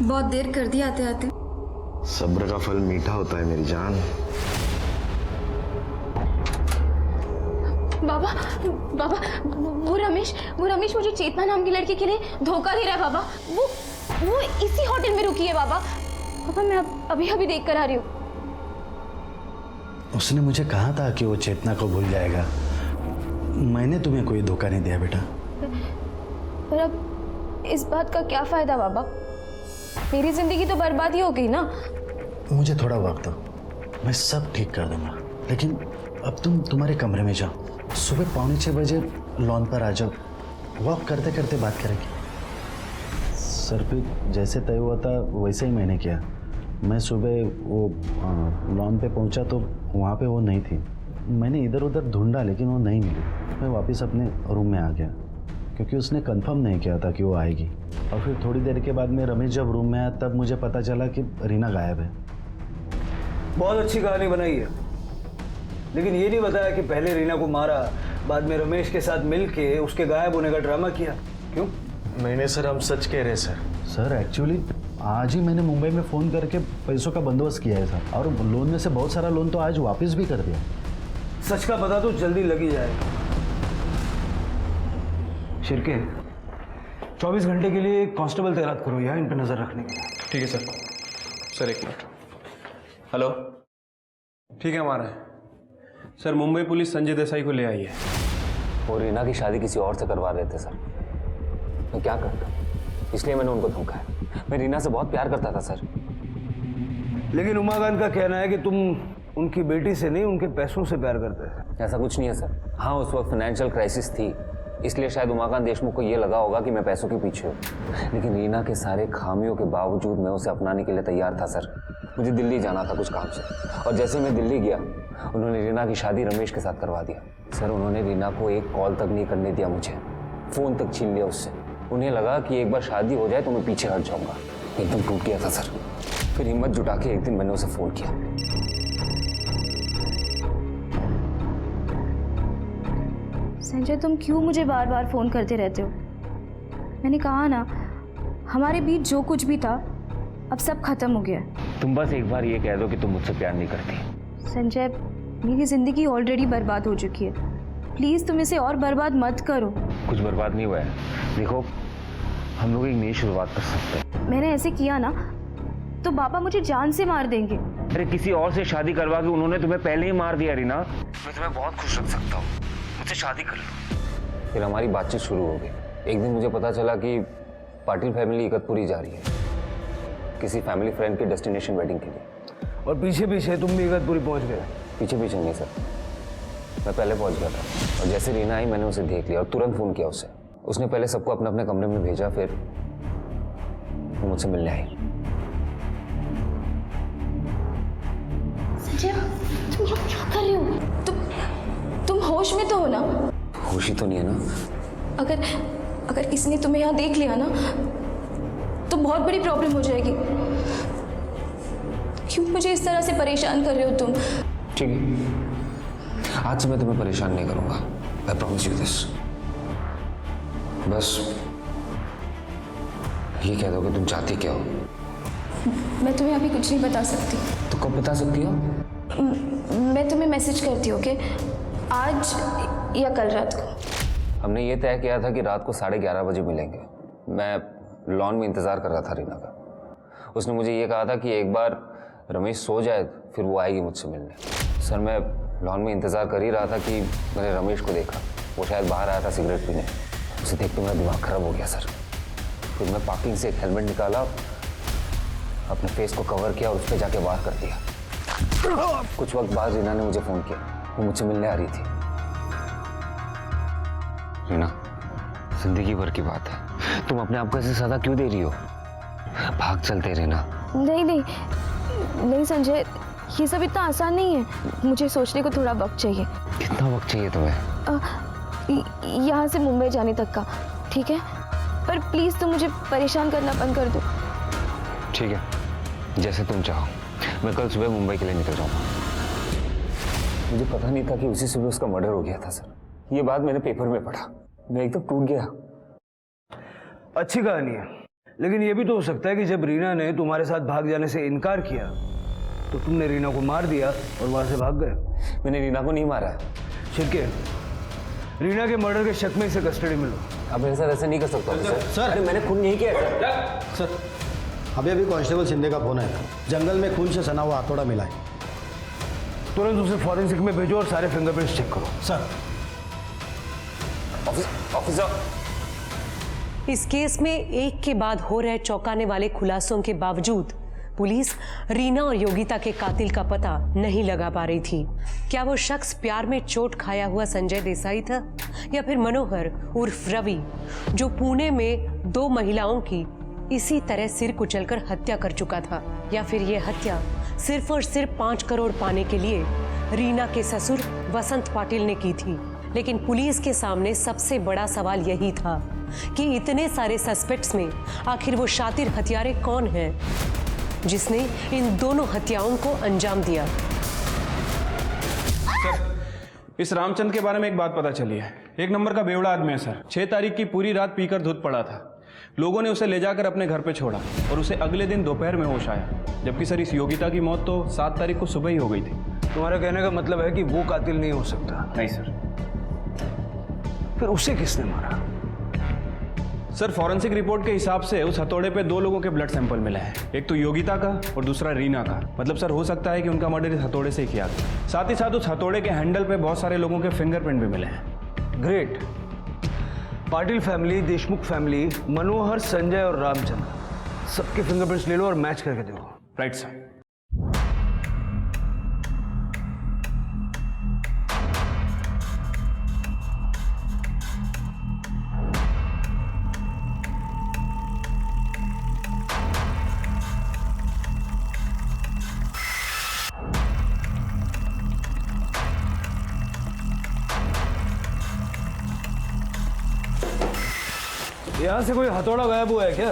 बहुत देर कर दी आते आते। सब्र का फल मीठा होता है मेरी जान। बाबा वो रमेश मुझे चेतना नाम की लड़की के लिए धोखा दे रहा है। बाबा वो इसी होटल में रुकी है। बाबा मैं अभी देख कर आ रही हूँ। उसने मुझे कहा था कि वो चेतना को भूल जाएगा। मैंने तुम्हें कोई धोखा नहीं दिया बेटा। पर इस बात का क्या फायदा बाबा? मेरी जिंदगी तो बर्बाद ही हो गई ना। मुझे थोड़ा वक्त दो, मैं सब ठीक कर दूंगा। लेकिन अब तुम तुम्हारे कमरे में जाओ, सुबह 5:45 बजे लॉन पर आ जाओ, वॉक करते करते बात करेंगे। सर पे जैसे तय हुआ था वैसे ही मैंने किया। मैं सुबह वो लॉन पे पहुंचा तो वहाँ पे वो नहीं थी। मैंने इधर उधर ढूंढा लेकिन वो नहीं मिली। मैं वापस अपने रूम में आ गया क्योंकि उसने कंफर्म नहीं किया था कि वो आएगी। और फिर थोड़ी देर के बाद में रमेश जब रूम में आया तब मुझे पता चला कि रीना गायब है। बहुत अच्छी कहानी बनाई है, लेकिन ये नहीं बताया कि पहले रीना को मारा, बाद में रमेश के साथ मिलके उसके गायब होने का ड्रामा किया। क्यों? नहीं सर, हम सच कह रहे हैं सर। सर एक्चुअली आज ही मैंने मुंबई में फ़ोन करके पैसों का बंदोबस्त किया है सर, और लोन में से बहुत सारा लोन तो आज वापस भी कर दिया। सच का पता तो जल्दी लग ही जाएगा। शिरके, 24 घंटे के लिए एक कांस्टेबल तैनात करो यहाँ इन पर नजर रखने के लिए। ठीक है सर। सर एक मिनट। हेलो, ठीक है, हमारा है सर। मुंबई पुलिस संजय देसाई को ले आई है। वो रीना की शादी किसी और से करवा रहे थे सर। मैं क्या करता, इसलिए मैंने उनको धमकाया। मैं रीना से बहुत प्यार करता था सर। लेकिन उमाकांत का कहना है कि तुम उनकी बेटी से नहीं उनके पैसों से प्यार करते थे। ऐसा कुछ नहीं है सर। हाँ, उस वक्त फाइनेंशियल क्राइसिस थी, इसलिए शायद उमाकांत देशमुख को ये लगा होगा कि मैं पैसों के पीछे हूँ। लेकिन रीना के सारे खामियों के बावजूद मैं उसे अपनाने के लिए तैयार था सर। मुझे दिल्ली जाना था कुछ काम से, और जैसे मैं दिल्ली गया उन्होंने रीना की शादी रमेश के साथ करवा दिया सर। उन्होंने रीना को एक कॉल तक नहीं करने दिया मुझे, फ़ोन तक छीन लिया उससे। उन्हें लगा कि एक बार शादी हो जाए तो मैं पीछे हट जाऊंगा। एकदम टूट गया था सर। फिर हिम्मत जुटा के एक दिन मैंने उसे फ़ोन किया। संजय, तुम क्यों मुझे बार बार फ़ोन करते रहते हो? मैंने कहा ना, हमारे बीच जो कुछ भी था अब सब खत्म हो गया। तुम बस एक बार ये कह दो कि तुम मुझसे प्यार नहीं करती। संजय, मेरी ज़िंदगी ऑलरेडी बर्बाद हो चुकी है। प्लीज़ तुम इसे और बर्बाद मत करो। कुछ बर्बाद नहीं हुआ है। देखो, हम लोग एक नई शुरुआत कर सकते हैं। मैंने ऐसे किया ना तो पापा मुझे जान से मार देंगे। अरे किसी और से शादी करवा के उन्होंने तुम्हें पहले ही मार दिया रीना। मैं तुम्हें बहुत खुश रख सकता हूँ, मुझसे शादी कर लो। फिर हमारी बातचीत शुरू हो गई। एक दिन मुझे पता चला कि पाटिल फैमिली इगतपुरी जा रही है किसी फैमिली फ्रेंड की डेस्टिनेशन वेडिंग के लिए। और पीछे पीछे तुम भी इगतपुरी पहुंच गए? पीछे पीछे नहीं सर, मैं पहले पहुंच गया था। और जैसे रीना आई मैंने उसे देख लिया और तुरंत फ़ोन किया उसे। उसने पहले सबको अपने अपने कमरे में भेजा, फिर वो मुझसे मिलने आई। संजय, तुम यहाँ क्या कर रहे हो? तुम होश में तो हो ना? होश ही तो नहीं है ना। अगर किसी ने तुम्हें यहाँ देख लिया ना तो बहुत बड़ी प्रॉब्लम हो जाएगी। क्यों मुझे इस तरह से परेशान कर रहे हो तुम? ठीक है, आज से मैं तुम्हें परेशान नहीं करूंगा। I promise you this. बस ये कह दो कि तुम चाहती क्या हो। मैं तुम्हें अभी कुछ नहीं बता सकती। तो कब बता सकती हो? मैं तुम्हें मैसेज करती हूँ, ओके? आज या कल रात को। हमने ये तय किया था कि रात को 11:30 बजे मिलेंगे। मैं लॉन में इंतज़ार कर रहा था रीना का। उसने मुझे ये कहा था कि एक बार रमेश सो जाए फिर वो आएगी मुझसे मिलने। सर, मैं लॉन में इंतज़ार कर ही रहा था कि मैंने रमेश को देखा। वो शायद बाहर आया था सिगरेट पीने। उसे देख के मेरा दिमाग ख़राब हो गया सर। फिर मैं पार्किंग से एक हेलमेट निकाला, अपने फेस को कवर किया और उस पर जाके वार कर दिया। कुछ वक्त बाद रीना ने मुझे फ़ोन किया। वो मुझसे मिलने आ रही थी। रीना, जिंदगी भर की बात है, तुम अपने आप को ऐसे सजा क्यों दे रही हो? भाग चलते रीना। नहीं संजय, ये सब इतना आसान नहीं है। मुझे सोचने को थोड़ा वक्त चाहिए। कितना वक्त चाहिए तुम्हें? यहाँ से मुंबई जाने तक का, ठीक है? पर प्लीज़ तुम मुझे परेशान करना बंद कर दो। ठीक है, जैसे तुम चाहो। मैं कल सुबह मुंबई के लिए निकल जाऊँगा। मुझे पता नहीं था कि उसी सुबह उसका मर्डर हो गया था सर। ये बात मैंने पेपर में पढ़ा, मैं एकदम टूट गया। अच्छी कहानी है, लेकिन ये भी तो हो सकता है कि जब रीना ने तुम्हारे साथ भाग जाने से इनकार किया तो तुमने रीना को मार दिया और वहां से भाग गए। मैंने रीना को नहीं मारा। शिरके, रीना के मर्डर के शक में इसे कस्टडी में लो। आप मेरे साथ ऐसे नहीं कर सकते सर। अरे मैंने खून नहीं किया सर। अभी कांस्टेबल शिंदे का फोन आया। जंगल में खून से सना हुआ हथौड़ा मिला है। तुरंत उसे फॉरेंसिक में भेजो और सारे फिंगरप्रिंट्स चेक करो। सर। ऑफिसर, इस केस में एक के बाद हो रहे चौंकाने वाले खुलासों के बावजूद पुलिस रीना और योगिता के कातिल का पता नहीं लगा पा रही थी। क्या वो शख्स प्यार में चोट खाया हुआ संजय देसाई था, या फिर मनोहर उर्फ रवि, जो पुणे में 2 महिलाओं की इसी तरह सिर कुचलकर हत्या कर चुका था, या फिर ये हत्या सिर्फ और सिर्फ 5 करोड़ पाने के लिए रीना के ससुर वसंत पाटिल ने की थी। लेकिन पुलिस के सामने सबसे बड़ा सवाल यही था कि इतने सारे सस्पेक्ट्स में आखिर वो शातिर हत्यारे कौन है जिसने इन दोनों हत्याओं को अंजाम दिया। सर, इस रामचंद्र के बारे में एक बात पता चली है। 1 नंबर का बेवड़ा आदमी है सर। 6 तारीख की पूरी रात पीकर धुत पड़ा था। लोगों ने उसे ले जाकर अपने घर पे छोड़ा और उसे अगले दिन दोपहर में होश आया। जबकि सर इस योगिता की मौत तो 7 तारीख को सुबह ही हो गई थी। तुम्हारे कहने का मतलब है कि वो कातिल नहीं हो सकता? नहीं सर। फिर उसे किसने मारा? सर, फॉरेंसिक रिपोर्ट के हिसाब से उस हथौड़े पे 2 लोगों के ब्लड सैंपल मिले हैं। एक तो योगिता का और दूसरा रीना का। मतलब सर हो सकता है कि उनका मर्डर इस हथौड़े से ही किया गया। साथ ही साथ उस हथौड़े के हैंडल पे बहुत सारे लोगों के फिंगरप्रिंट भी मिले हैं। Great. Patil family, Deshmukh family, Manohar, Sanjay और रामचंद्र, सबके फिंगरप्रिंट्स ले लो और मैच करके देखो। Right sir. यहाँ से कोई हथौड़ा गायब हुआ है क्या?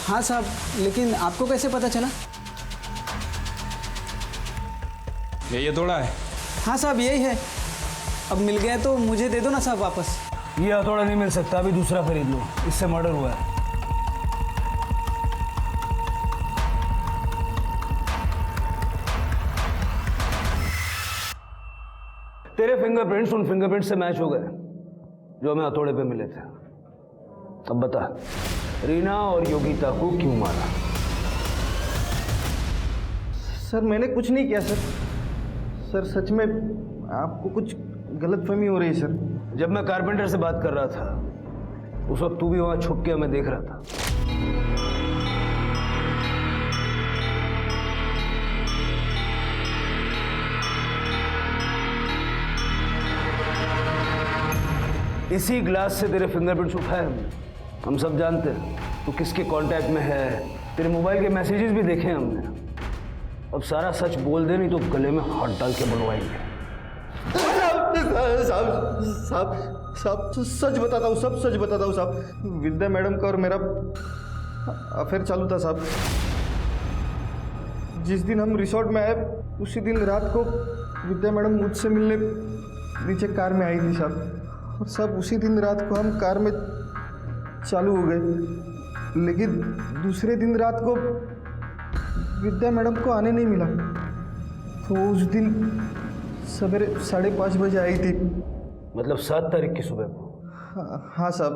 हाँ साहब, लेकिन आपको कैसे पता चला? ये हथौड़ा है? हाँ साहब, यही है। अब मिल गया तो मुझे दे दो ना साहब वापस। ये हथौड़ा नहीं मिल सकता, अभी दूसरा खरीद लो, इससे मर्डर हुआ है। तेरे फिंगरप्रिंट्स उन फिंगरप्रिंट्स से मैच हो गए जो हमें हथौड़े पे मिले थे। अब बता, रीना और योगिता को क्यों मारा? सर मैंने कुछ नहीं किया सर। सर सच में आपको कुछ गलतफहमी हो रही है सर। जब मैं कारपेंटर से बात कर रहा था उस वक्त तू भी वहां छुप के हमें देख रहा था। इसी ग्लास से तेरे फिंगरप्रिंट्स उठाए हमने। हम सब जानते हैं तू किसके कांटेक्ट में है, तेरे मोबाइल के मैसेजेस भी देखे हमने। अब सारा सच बोल दे, नहीं तो गले में हाथ डाल के बनवाएंगे। साहब सच बताता हूँ, सब सच बताता हूँ साहब। विद्या मैडम का और मेरा अफेयर चालू था साहब। जिस दिन हम रिसोर्ट में आए उसी दिन रात को विद्या मैडम मुझसे मिलने नीचे कार में आई थी साहब। और सब उसी दिन रात को हम कार में चालू हो गए। लेकिन दूसरे दिन रात को विद्या मैडम को आने नहीं मिला। तो उस दिन सवेरे 5:30 बजे आई थी। मतलब 7 तारीख की सुबह को? हाँ साहब।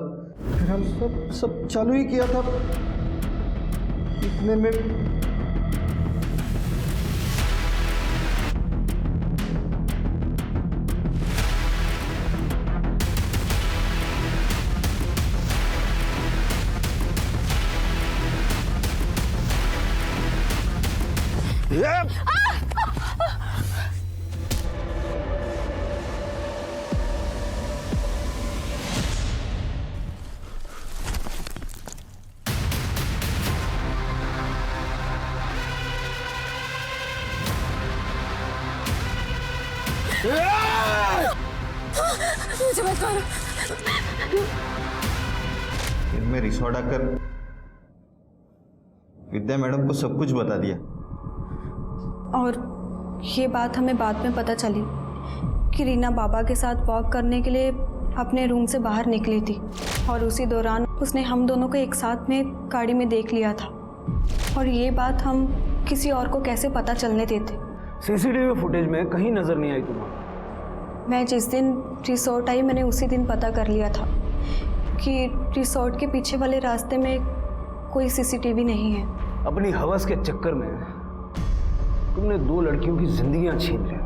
फिर हम सब चालू ही किया था। इतने में मुझे मत मारो। फिर मैं रिसोर्ट आकर विद्या मैडम को सब कुछ बता दिया। और ये बात हमें बाद में पता चली कि रीना बाबा के साथ वॉक करने के लिए अपने रूम से बाहर निकली थी और उसी दौरान उसने हम दोनों को एक साथ में गाड़ी में देख लिया था। और ये बात हम किसी और को कैसे पता चलने देते? सीसीटीवी फुटेज में कहीं नजर नहीं आई तुम्हें? मैं जिस दिन रिसोर्ट आई मैंने उसी दिन पता कर लिया था कि रिसोर्ट के पीछे वाले रास्ते में कोई सीसीटीवी नहीं है। अपनी हवस के चक्कर में तुमने 2 लड़कियों की जिंदगियां छीन ली।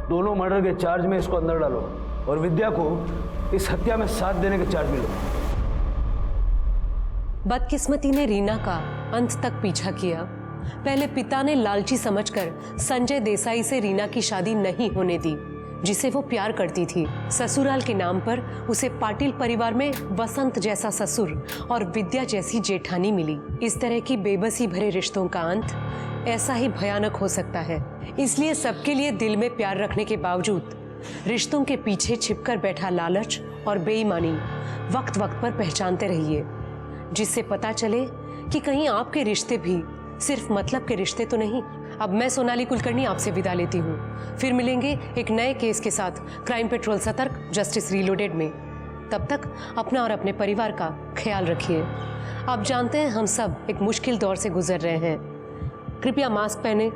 दोनों मर्डर के चार्ज में इसको अंदर डालो और विद्या को इस हत्या में साथ देने के चार्ज में लो। बदकिस्मती ने रीना का अंत तक पीछा किया। पहले पिता ने लालची समझकर संजय देसाई से रीना की शादी नहीं होने दी, जिसे वो प्यार करती थी। ससुराल के नाम पर उसे पाटिल परिवार में वसंत जैसा ससुर और विद्या जैसी जेठानी मिली। इस तरह की बेबसी भरे रिश्तों का अंत ऐसा ही भयानक हो सकता है। इसलिए सबके लिए दिल में प्यार रखने के बावजूद रिश्तों के पीछे छिपकर बैठा लालच और बेईमानी वक्त वक्त पर पहचानते रहिए, जिससे पता चले कि कहीं आपके रिश्ते भी सिर्फ मतलब के रिश्ते तो नहीं। अब मैं सोनाली कुलकर्णी आपसे विदा लेती हूँ। फिर मिलेंगे एक नए केस के साथ क्राइम पेट्रोल सतर्क जस्टिस रीलोडेड में। तब तक अपना और अपने परिवार का ख्याल रखिए। आप जानते हैं हम सब एक मुश्किल दौर से गुजर रहे हैं। कृपया मास्क पहने,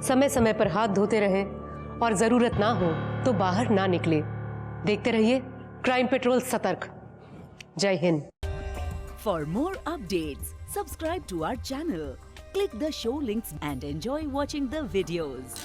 समय समय पर हाथ धोते रहें और ज़रूरत ना हो तो बाहर ना निकले। देखते रहिए क्राइम पेट्रोल सतर्क। जय Hind. For more updates, subscribe to our channel, click the show links and enjoy watching the videos.